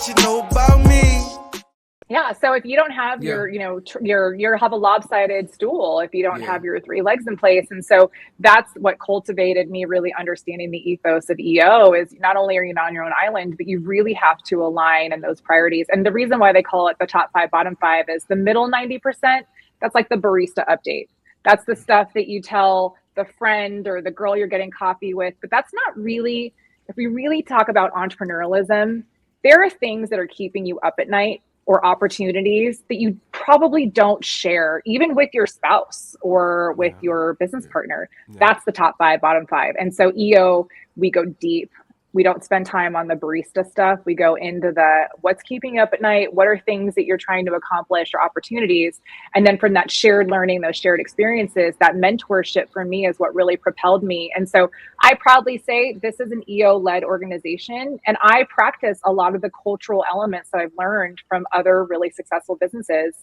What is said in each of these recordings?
what you know about me. Yeah. So if you don't have your, your have a lopsided stool, if you don't have your three legs in place. And so that's what cultivated me really understanding the ethos of EO is not only are you not on your own island, but you really have to align in those priorities. And the reason why they call it the top 5, bottom 5 is the middle 90%. That's like the barista update. That's the stuff that you tell the friend or the girl you're getting coffee with. But that's not really, if we really talk about entrepreneurialism, there are things that are keeping you up at night or opportunities that you probably don't share, even with your spouse or with your business partner. That's the top 5, bottom 5. And so EO, we go deep. We don't spend time on the barista stuff. We go into the what's keeping you up at night, what are things that you're trying to accomplish or opportunities. And then from that shared learning, those shared experiences, that mentorship for me is what really propelled me. And so I proudly say this is an EO-led organization. And I practice a lot of the cultural elements that I've learned from other really successful businesses.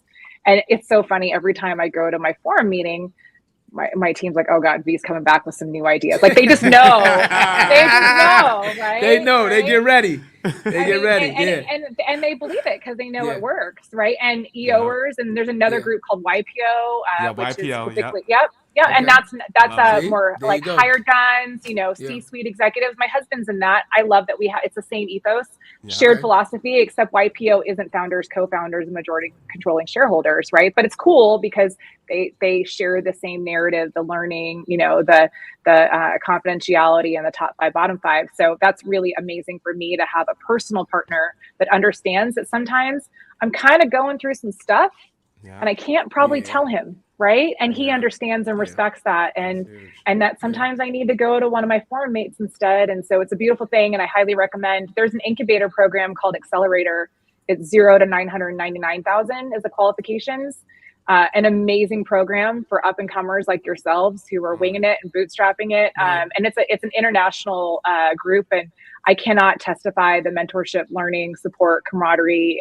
And it's so funny, every time I go to my forum meeting, my team's like, oh God, V's coming back with some new ideas. Like they just know, right? They know, right? They get ready. Ready. And they believe it because they know it works, right? And EOers, and there's another group called YPO, which YPO, is typically, and that's more like hired guns, C-suite executives. My husband's in that. I love that we have, it's the same ethos, shared philosophy, except YPO isn't founders, co-founders, and majority controlling shareholders, right? But it's cool because they share the same narrative, the learning, the confidentiality, and the top 5, bottom 5. So that's really amazing for me to have a personal partner that understands that sometimes I'm kind of going through some stuff and I can't probably tell him, right? And he understands and respects that. And that sometimes I need to go to one of my forum mates instead. And so it's a beautiful thing. And I highly recommend, there's an incubator program called Accelerator. It's 0 to 999,000 is the qualifications. An amazing program for up and comers like yourselves who are winging it and bootstrapping it. And it's an international group, and I cannot testify the mentorship, learning, support, camaraderie.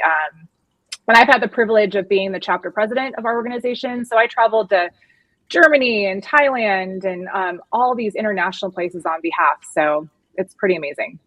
And I've had the privilege of being the chapter president of our organization. So I traveled to Germany and Thailand and all these international places on behalf. So it's pretty amazing.